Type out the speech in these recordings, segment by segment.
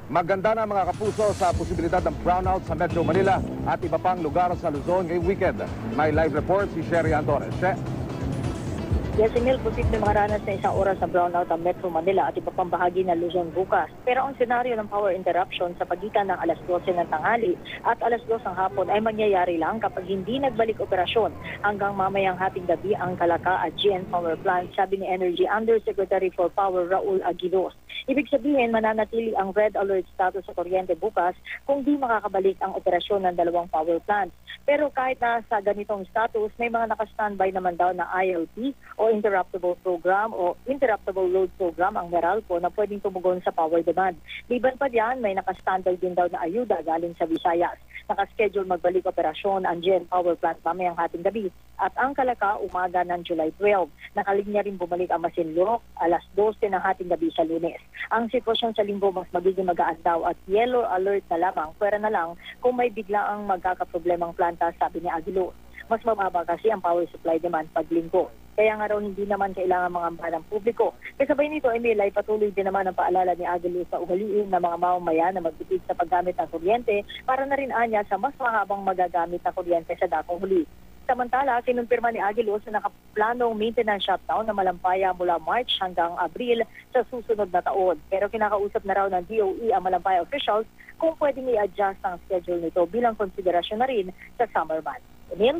Maganda na mga kapuso sa posibilidad ng brownout sa Metro Manila at iba pang lugar sa Luzon ngayong weekend. May live report si Sherry Antores. Yes, Emil, posible makaranas na isang oras sa brownout ang Metro Manila at iba pang bahagi ng Luzon bukas. Pero ang senaryo ng power interruption sa pagitan ng alas 12 ng tanghali at alas 2 ng hapon ay mangyayari lang kapag hindi nagbalik operasyon hanggang mamayang hating gabi ang Calaca at GN Power Plant, sabi ni Energy Undersecretary for Power Raul Aguilos. Ibig sabihin, mananatili ang red alert status sa kuryente bukas kung di makakabalik ang operasyon ng dalawang power plants. Pero kahit na sa ganitong status, may mga nakastandby naman daw na ILP o Interruptible Program o Interruptible Load Program ang Meralco na pwedeng tumugon sa power demand. Liban pa diyan, may nakastandby din daw na ayuda galing sa Visayas. Nakaschedule magbalik operasyon ang GN Power Plant mamayang hating gabi at ang Calaca umaga ng July 12. Nakalinya rin bumalik ang Masinloc alas 12 ng hating gabi sa Lunes. Ang sitwasyon sa linggo mas magiging magaan daw at yellow alert na lamang, pwera na lang kung may biglaang magkakaproblemang planta, sabi ni Aguilos. Mas mababa kasi ang power supply demand paglinggo. Kaya nga raw hindi naman kailangan mga ng publiko. Kasabay nito, Emil, ay patuloy din naman ang paalala ni Aguilos sa ugaliin ng mga mamamayan na magtipid sa paggamit ng kuryente para na rin anya sa mas mahabang magagamit na kuryente sa dakong huli. Samantala, kinumpirma ni Aguilos na nakaplanong maintenance shutdown na malampaya mula March hanggang Abril sa susunod na taon. Pero kinakausap na raw ng DOE ang malampaya officials kung pwedeng i-adjust ang schedule nito bilang konsiderasyon na rin sa summer months. Emil?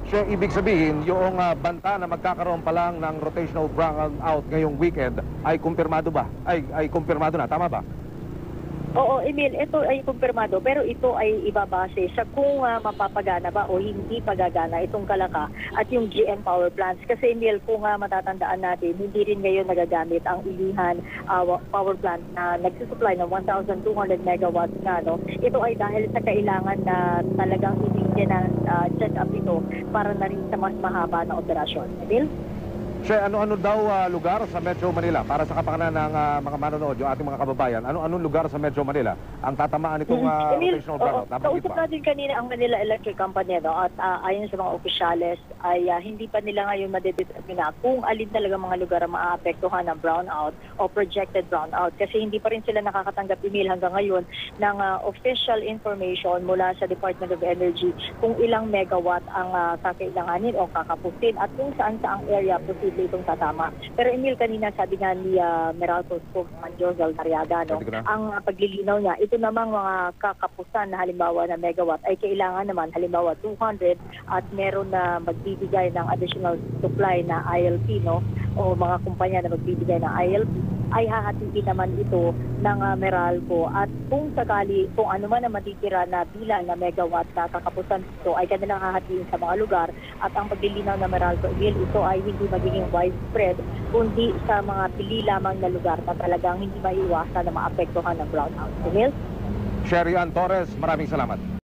Siya, ibig sabihin, yung banta na magkakaroon pa lang ng rotational brownout ngayong weekend ay kumpirmado ba? Ay kumpirmado na, tama ba? Oo, Emil, ito ay kumpirmado pero ito ay ibabase sa kung mapapagana ba o hindi pagagana itong Calaca at yung GN Power Plants. Kasi, Emil, kung matatandaan natin, hindi rin ngayon nagagamit ang Ilihan Power Plant na nagsusupply ng 1,200 megawatts na. No? Ito ay dahil sa kailangan na talagang i-maintenance check-up ito para na rin sa mas mahaba na operasyon. Emil? Siya, ano-ano daw lugar sa Metro Manila para sa kapakanan ng mga manonood, yung ating mga kababayan? Ano-anong lugar sa Metro Manila ang tatamaan itong rotational brownout? Kausap natin kanina ang Manila Electric Company, no? At ayon sa mga opisyales ay hindi pa nila ngayon madedetermina kung alin talaga mga lugar ang maaapektuhan ng brownout o projected brownout. Kasi hindi pa rin sila nakakatanggap email hanggang ngayon ng official information mula sa Department of Energy kung ilang megawatt ang kakailanganin o kakapusin at kung saan-saang area posible itong tatama. Pero Emil, kanina sabi nga ni Meralco spokesman Josel Nariaga, no, ang paglilinaw niya, ito namang mga kakapusan na halimbawa na megawatt ay kailangan naman halimbawa 200 at meron na magbibigay ng additional supply na ILP, no, o mga kumpanya na magbibigay ng ILP ay hahatiin naman ito ng Meralco at kung sakali, kung ano man ang matitira na bilang na megawatt na kakapusan ito ay kanilang hahatiin sa mga lugar at ang paglilinaw ng Meralco ito ay hindi magiging widespread kundi sa mga pili lamang na lugar na talagang hindi maiiwasan na maapektuhan ng brownout. Emil? Sherry Ann Torres, maraming salamat.